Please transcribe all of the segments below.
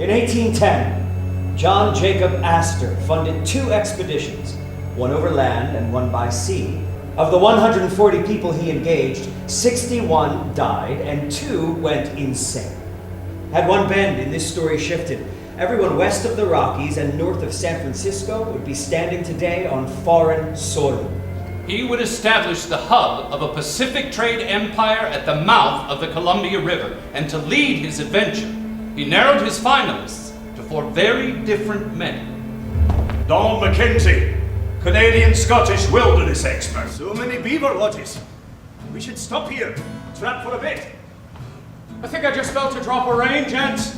In 1810, John Jacob Astor funded 2 expeditions, one over land and one by sea. Of the 140 people he engaged, 61 died and 2 went insane. Had one bend in this story shifted, everyone west of the Rockies and north of San Francisco would be standing today on foreign soil. He would establish the hub of a Pacific trade empire at the mouth of the Columbia River, and to lead his adventure, he narrowed his finalists to 4 very different men. Don Mackenzie, Canadian-Scottish wilderness expert. So many beaver lodges. We should stop here, trap for a bit. I think I just felt a drop of rain, gents.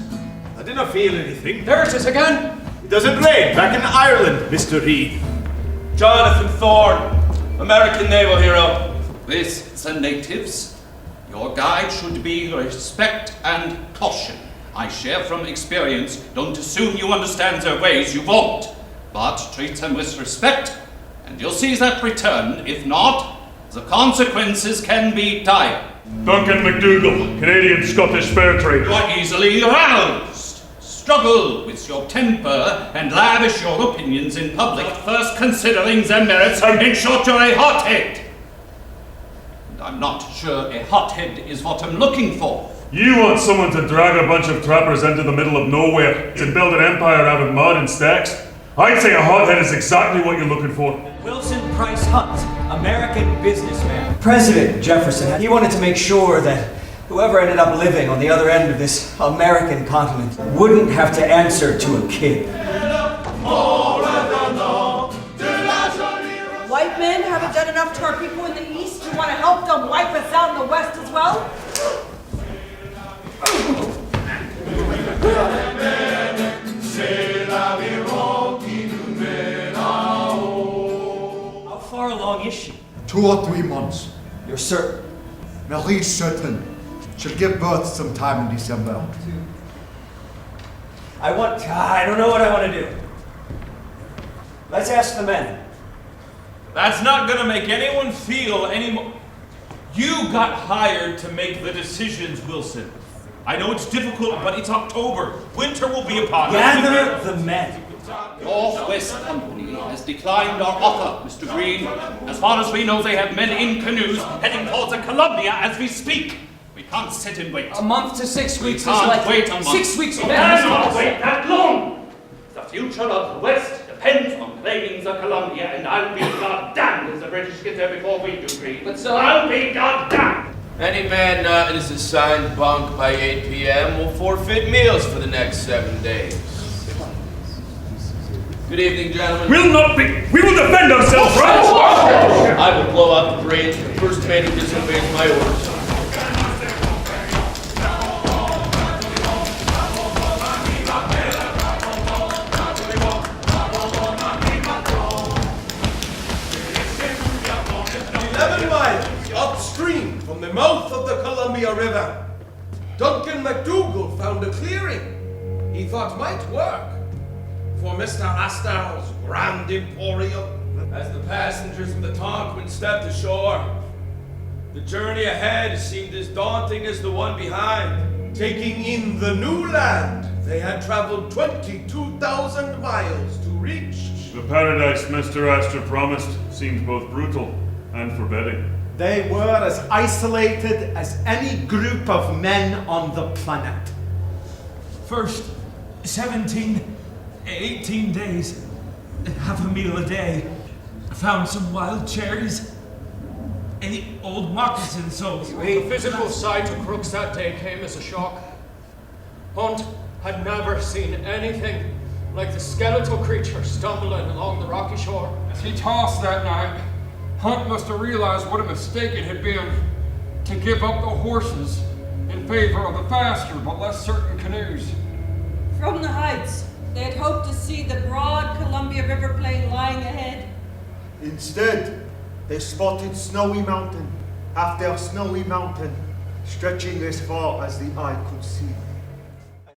I didn't feel anything. There it is again. It doesn't rain back in Ireland, Mr. Reed. Jonathan Thorne, American naval hero. This, the natives. Your guide should be respect and caution. I share from experience. Don't assume you understand their ways, you won't. But treat them with respect, and you'll see that return. If not, the consequences can be dire. Duncan MacDougall, Canadian-Scottish fair trade. You are easily aroused. Struggle with your temper and lavish your opinions in public, first considering their merits. In short, you're a hothead. And I'm not sure a hothead is what I'm looking for. You want someone to drag a bunch of trappers into the middle of nowhere to build an empire out of mud and stacks? I'd say a hothead is exactly what you're looking for. Wilson Price Hunt, American businessman. President Jefferson, he wanted to make sure that whoever ended up living on the other end of this American continent wouldn't have to answer to a kid. White men haven't done enough to our people in the East. You want to help them wipe us out in the West as well? How far along is she? 2 or 3 months. You're certain? Marie's certain. She'll give birth sometime in December. I don't know what I want to do. Let's ask the men. That's not gonna make anyone feel any more. You got hired to make the decisions, Wilson. I know it's difficult, but it's October. Winter will be upon us. Gather the men. Northwest Company has declined our offer, Mr. Green. As far as we know, they have men in canoes heading towards the Columbia as we speak. We can't sit and wait. A month to 6 weeks is can't like wait a month. 6 weeks. We cannot wait that long. The future of the West depends on claiming the Columbia, and I'll be goddamned if the British get there before we do, Green. But so I'll be goddamned. Any man not in his assigned bunk by 8 p.m. will forfeit meals for the next 7 days. Good evening, gentlemen. We will defend ourselves, right? I will blow out the brains of the first man who disobeys my orders. Upstream from the mouth of the Columbia River, Duncan MacDougall found a clearing he thought might work for Mr. Astor's grand emporium. As the passengers from the Tonquin stepped ashore, the journey ahead seemed as daunting as the one behind. Taking in the new land they had traveled 22,000 miles to reach. The paradise Mr. Astor promised seemed both brutal and forbidding. They were as isolated as any group of men on the planet. First 17, 18 days, half a meal a day. Found some wild cherries, ate old moccasin soles. the physical sight of Crooks that day came as a shock. Hunt had never seen anything like the skeletal creature stumbling along the rocky shore. As he tossed that night, Hunt must have realized what a mistake it had been to give up the horses in favor of the faster but less certain canoes. From the heights, they had hoped to see the broad Columbia River plain lying ahead. Instead, they spotted snowy mountain after snowy mountain, stretching as far as the eye could see.